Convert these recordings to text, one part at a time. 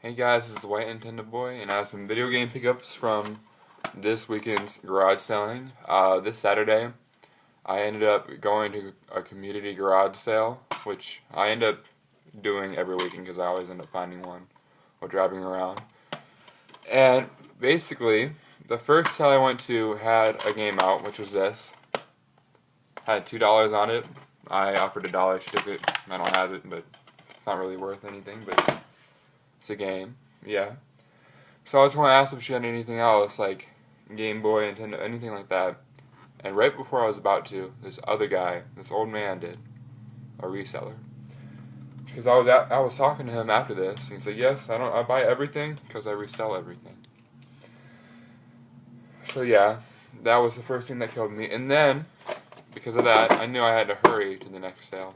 Hey guys, this is White Nintendo Boy, and I have some video game pickups from this weekend's garage selling. This Saturday, I ended up going to a community garage sale, which I end up doing every weekend because I always end up finding one while driving around. And basically, the first sale I went to had a game out, which was this. Had $2 on it. I offered $1. She took it. I don't have it, but it's not really worth anything, but it's a game, yeah. So I just want to ask if she had anything else, like Game Boy, Nintendo, anything like that. And right before I was about to, this other guy, this old man did, a reseller. Because I was talking to him after this, and he said, yes, I buy everything because I resell everything. So yeah, that was the first thing that killed me. And then, because of that, I knew I had to hurry to the next sale.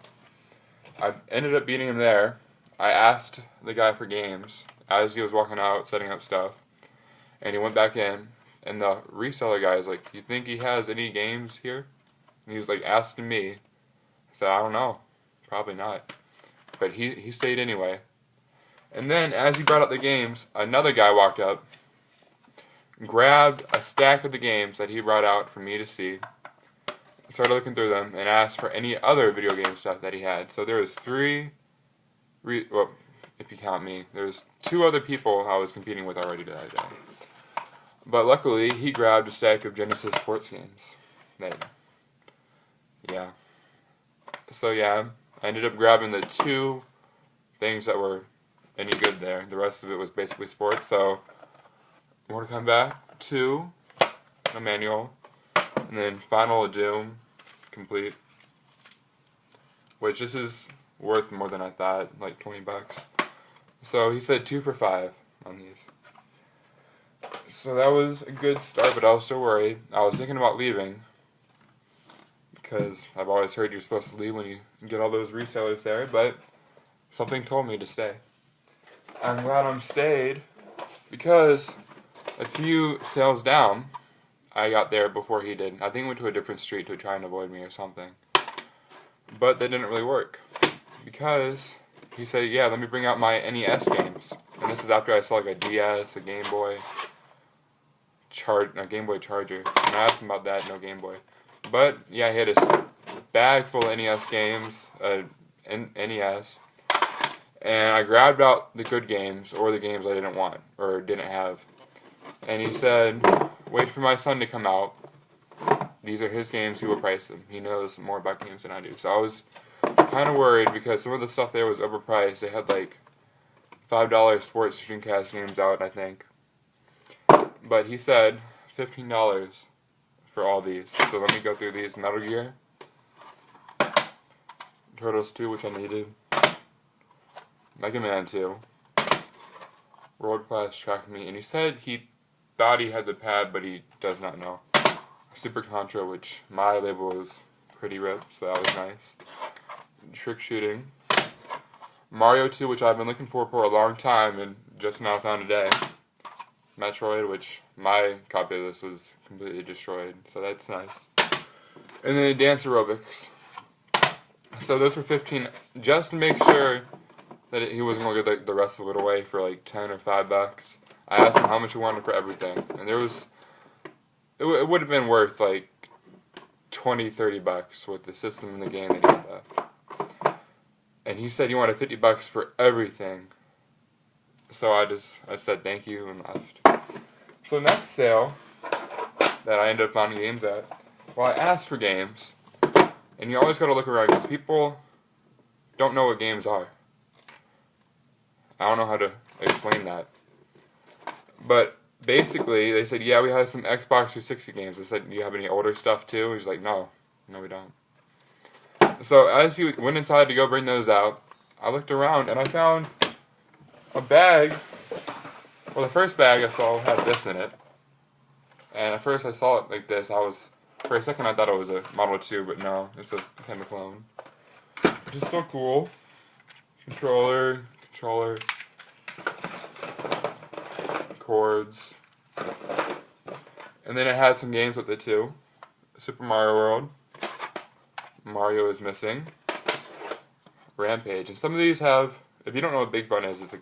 I ended up beating him there. I asked the guy for games as he was walking out, setting up stuff, and he went back in, and the reseller guy is like, "You think he has any games here?" And he was like asking me. I said, "I don't know, probably not," but he stayed anyway. And then as he brought up the games, another guy walked up, grabbed a stack of the games that he brought out for me to see, started looking through them, and asked for any other video game stuff that he had. So there was well, if you count me, there's 2 other people I was competing with already that day. But luckily, he grabbed a stack of Genesis sports games. Yeah. So yeah, I ended up grabbing the 2 things that were any good there. The rest of it was basically sports. So more to come back. 2, a manual, and then Final Doom complete. Which this is worth more than I thought, like $20. So he said 2 for $5 on these. So that was a good start, but I was still worried. I was thinking about leaving because I've always heard you're supposed to leave when you get all those resellers there, but something told me to stay. I'm glad I'm stayed because a few sales down, I got there before he did. I think he went to a different street to try and avoid me or something. But that didn't really work. Because he said, yeah, let me bring out my NES games. And this is after I saw like a DS, a Game Boy, a Game Boy Charger. And I asked him about that, no Game Boy. But yeah, he had a bag full of NES games, NES. And I grabbed out the good games, or the games I didn't want, or didn't have. And he said, wait for my son to come out. These are his games, he will price them. He knows more about games than I do. So I was kind of worried because some of the stuff there was overpriced. They had like $5 sports Dreamcast games out, I think. But he said $15 for all these. So let me go through these. Metal Gear, Turtles 2, which I needed, Mega Man 2, World Class Track Meet, and he said he thought he had the pad, but he does not know. Super Contra, which my label was pretty ripped, so that was nice. Trick Shooting. Mario 2, which I've been looking for a long time and just now found today. Metroid, which my copy of this was completely destroyed, so that's nice. And then Dance Aerobics. So those were 15, just to make sure that he wasn't going to give the rest of it away for like 10 or $5. I asked him how much he wanted for everything, and there was, it would have been worth like $20-30 with the system and the game that he had left. And he said he wanted $50 for everything. So I said thank you and left. So the next sale that I ended up finding games at, well, I asked for games, and you always got to look around because people don't know what games are. I don't know how to explain that. But basically, they said, yeah, we have some Xbox 360 games. I said, do you have any older stuff too? He's like, no, we don't. So as he went inside to go bring those out, I looked around and I found a bag. Well, the first bag I saw had this in it. And at first I saw it like this. For a second I thought it was a Model 2, but no, it's a kind of clone. Which is still cool. Controller, cords. And then it had some games with it too. Super Mario World. Mario is Missing. Rampage. And some of these have, if you don't know what Big Fun is, it's a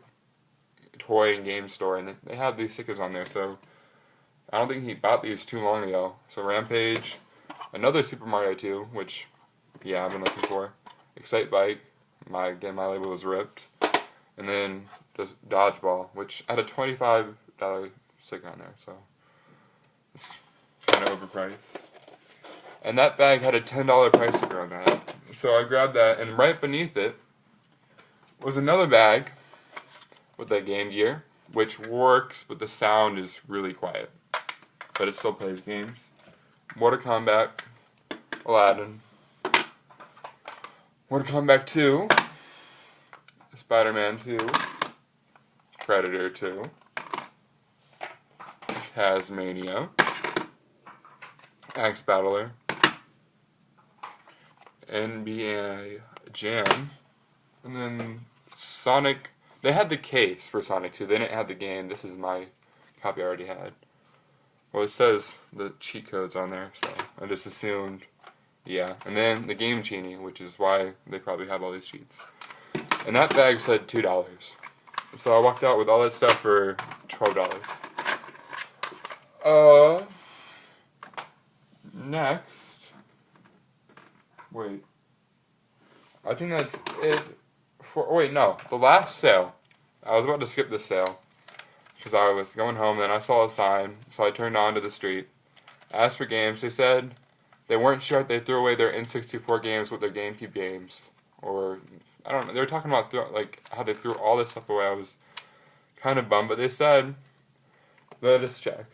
toy and game store, and they have these stickers on there. So I don't think he bought these too long ago. So Rampage, another Super Mario 2, which yeah, I've been looking for. Excite Bike, my label was ripped, and then just Dodgeball, which had a $25 sticker on there, so it's kind of overpriced. And that bag had a $10 price sticker on that, so I grabbed that, and right beneath it was another bag with that Game Gear, which works, but the sound is really quiet, but it still plays games. Mortal Kombat, Aladdin, Mortal Kombat 2, Spider-Man 2, Predator 2, Tasmania, Axe Battler, NBA Jam, and then Sonic. They had the case for Sonic 2. They didn't have the game. This is my copy I already had. Well, it says the cheat codes on there, so I just assumed, yeah. And then the Game Genie, which is why they probably have all these cheats. And that bag said $2. So I walked out with all that stuff for $12. Next. Wait. I think that's it. Wait, no. The last sale. I was about to skip this sale because I was going home, and then I saw a sign, so I turned onto the street. Asked for games. They said they weren't sure if they threw away their N64 games with their GameCube games, or I don't know. They were talking about how they threw all this stuff away. I was kind of bummed, but they said, let us check.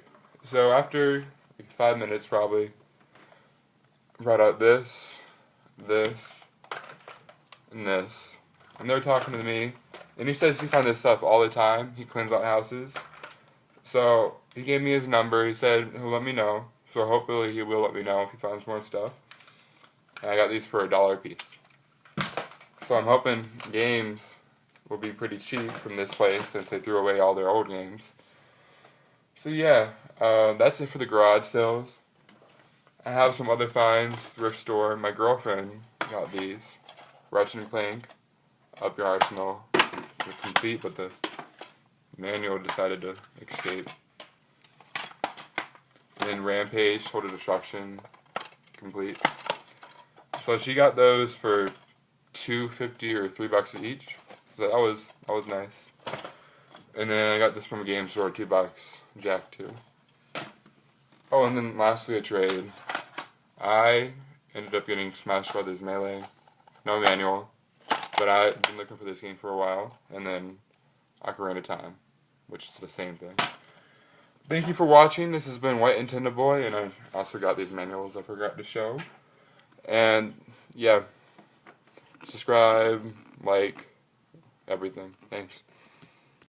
So after 5 minutes, probably, brought out this, and this. And they were talking to me, and he says he finds this stuff all the time. He cleans out houses. So he gave me his number. He said he'll let me know. So hopefully he will let me know if he finds more stuff. And I got these for $1 a piece. So I'm hoping games will be pretty cheap from this place since they threw away all their old games. So yeah, that's it for the garage sales. I have some other finds, thrift store. My girlfriend got these. Ratchet and Clank, Up Your Arsenal. They're complete, but the manual decided to escape. And then Rampage, Total Destruction, complete. So she got those for $2.50 or $3 each. So that was nice. And then I got this from a game store, $2, Jack 2. Oh, and then lastly a trade. I ended up getting Smash Brothers Melee. No manual, but I've been looking for this game for a while, and then Ocarina of Time, which is the same thing. Thank you for watching. This has been White Nintendo Boy, and I also got these manuals I forgot to show. And yeah, subscribe, like, everything. Thanks.